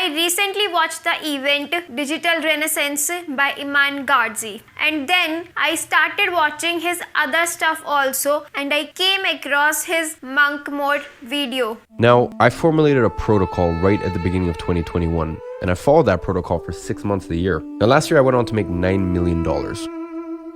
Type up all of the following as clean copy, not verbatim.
I recently watched the event Digital Renaissance by Iman Gadzhi, and then I started watching his other stuff also, and I came across his monk mode video. Now, I formulated a protocol right at the beginning of 2021, and I followed that protocol for 6 months of the year. Now, last year I went on to make $9 million.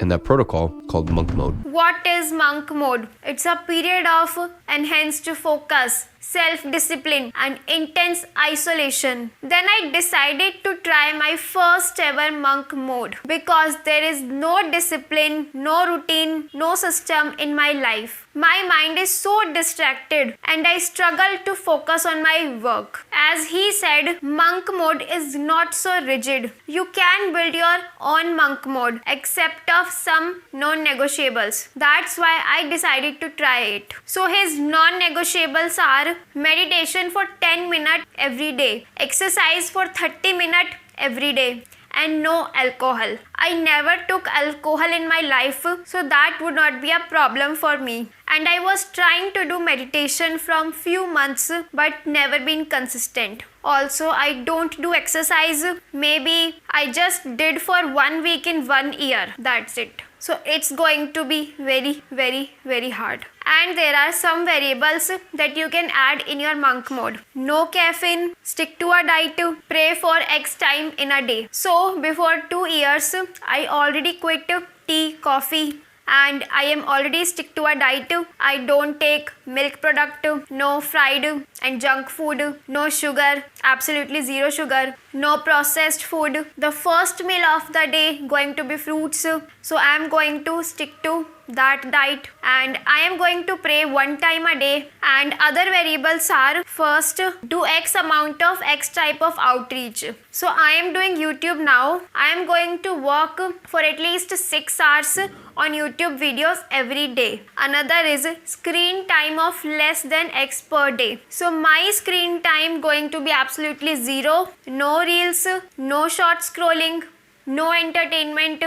And that protocol called monk mode. What is monk mode? It's a period of enhanced focus, self-discipline and intense isolation. Then I decided to try my first ever monk mode because there is no discipline, no routine, no system in my life. My mind is so distracted and I struggle to focus on my work. As he said, monk mode is not so rigid. You can build your own monk mode except of some non-negotiables. That's why I decided to try it. So his non-negotiables are meditation for 10 minutes every day, exercise for 30 minutes every day, and no alcohol. I never took alcohol in my life, so that would not be a problem for me. And I was trying to do meditation from few months but never been consistent. Also, I don't do exercise. Maybe I just did for 1 week in 1 year. That's it. So it's going to be very hard. And there are some variables that you can add in your monk mode. No caffeine, stick to a diet, pray for X time in a day. So before 2 years, I already quit tea, coffee, and I am already stick to a diet. I don't take milk product, no fried and junk food, no sugar, absolutely zero sugar, no processed food. The first meal of the day going to be fruits. So I am going to stick to that diet, and I am going to pray 1 time a day. And other variables are, first, do X amount of X type of outreach. So I am doing YouTube now. I am going to work for at least 6 hours on YouTube videos every day. Another is screen time of less than X per day. So my screen time going to be absolutely zero. No reels, no short scrolling, no entertainment.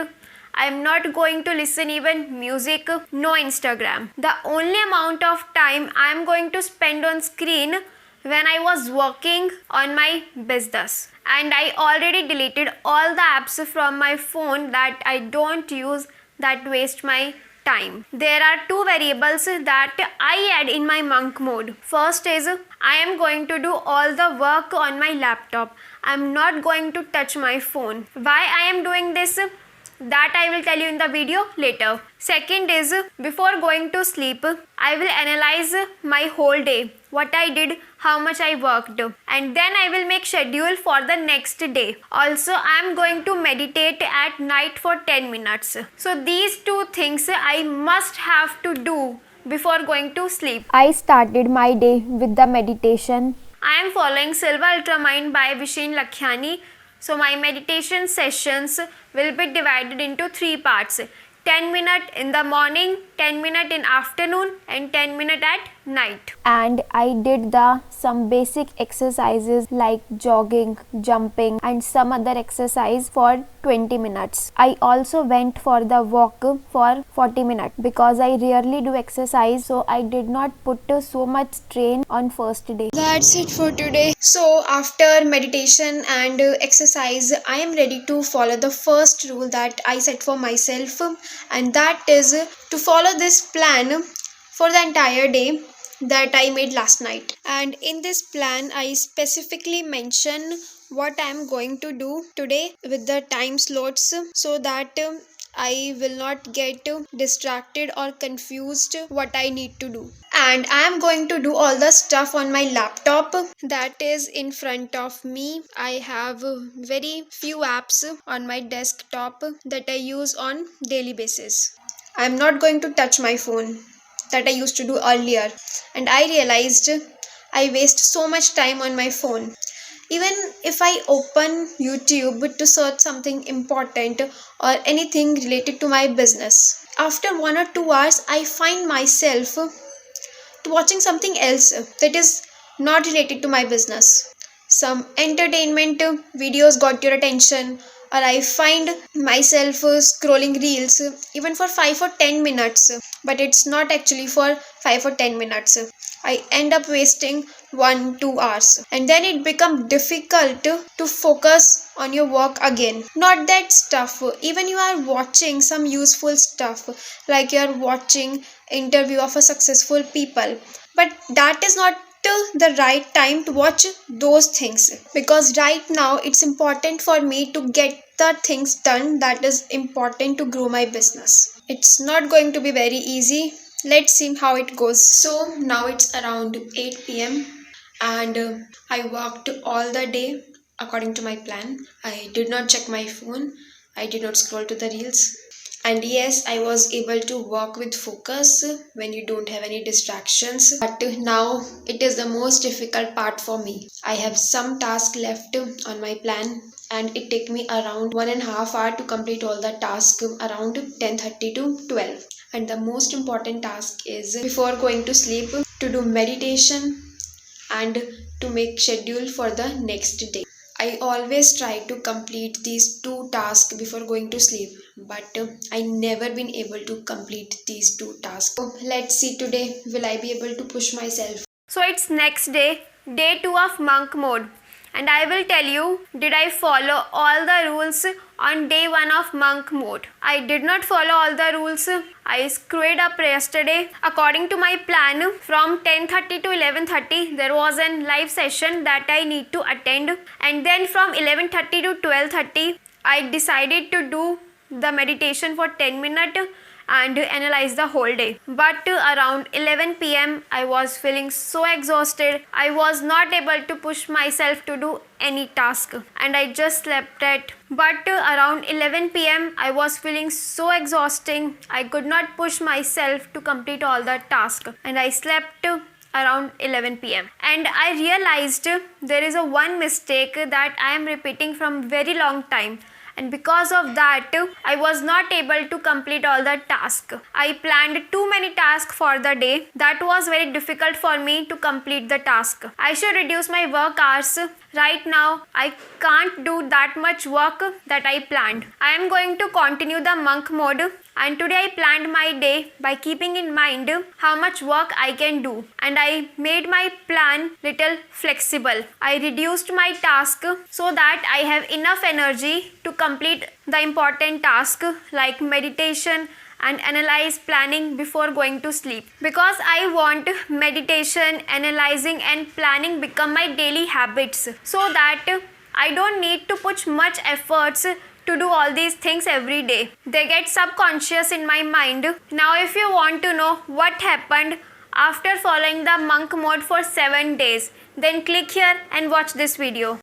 I am not going to listen even music, no Instagram. The only amount of time I am going to spend on screen when I was working on my business. And I already deleted all the apps from my phone that I don't use, that waste my time. There are 2 variables that I add in my monk mode. First is, I am going to do all the work on my laptop. I am not going to touch my phone. Why I am doing this? That I will tell you in the video later. Second is, before going to sleep, I will analyze my whole day, what I did, how much I worked, and then I will make schedule for the next day. Also, I am going to meditate at night for 10 minutes. So these 2 things I must have to do before going to sleep. I started my day with the meditation. I am following Silva Ultramind by Vishen Lakhiani. So my meditation sessions will be divided into 3 parts. 10 minutes in the morning, 10 minutes in afternoon, and 10 minutes at night. And I did some basic exercises like jogging, jumping, and some other exercise for 20 minutes. I also went for the walk for 40 minutes because I rarely do exercise, so I did not put so much strain on first day. That's it for today. So after meditation and exercise, I am ready to follow the first rule that I set for myself, and that is to follow this plan for the entire day that I made last night. And in this plan, I specifically mention what I am going to do today with the time slots so that I will not get distracted or confused what I need to do. And I am going to do all the stuff on my laptop that is in front of me. I have very few apps on my desktop that I use on daily basis. I am not going to touch my phone that I used to do earlier, and I realized I waste so much time on my phone. Even if I open YouTube to search something important or anything related to my business, after 1 or 2 hours I find myself watching something else that is not related to my business. Some entertainment videos got your attention, or I find myself scrolling reels even for 5 or 10 minutes, but it's not actually for 5 or 10 minutes. I end up wasting 1-2 hours, and then it becomes difficult to focus on your work again. Not that stuff, even you are watching some useful stuff, like you are watching interview of a successful people, but that is not the right time to watch those things, because right now it's important for me to get the things done that is important to grow my business. It's not going to be very easy. Let's see how it goes. So now it's around 8 p.m. and I worked all the day according to my plan. I did not check my phone. I did not scroll to the reels. And yes, I was able to work with focus when you don't have any distractions. But now it is the most difficult part for me. I have some task left on my plan, and it take me around 1.5 hours to complete all the tasks around 10:30 to 12. And the most important task is before going to sleep to do meditation and to make schedule for the next day. I always try to complete these 2 tasks before going to sleep, but I never been able to complete these 2 tasks. So let's see today will I be able to push myself. So it's next day, day 2 of monk mode. And I will tell you, did I follow all the rules on day 1 of monk mode? I did not follow all the rules. I screwed up yesterday. According to my plan, from 10:30 to 11:30, there was a live session that I need to attend. And then from 11:30 to 12:30, I decided to do the meditation for 10 minutes and analyze the whole day. But around 11 p.m. I was feeling so exhausted. I was not able to push myself to do any task and I just slept it. But around 11 p.m. I was feeling so exhausting. I could not push myself to complete all the tasks and I slept around 11 p.m. and I realized there is a one mistake that I am repeating from very long time. And because of that, I was not able to complete all the tasks. I planned too many tasks for the day. That was very difficult for me to complete the task. I should reduce my work hours. Right now, I can't do that much work that I planned. I am going to continue the monk mode, and today I planned my day by keeping in mind how much work I can do, and I made my plan little flexible. I reduced my task so that I have enough energy to complete the important task like meditation and analyze planning before going to sleep, because I want meditation, analyzing and planning become my daily habits, so that I don't need to put much efforts to do all these things every day. They get subconscious in my mind. Now if you want to know what happened after following the monk mode for 7 days, then click here and watch this video.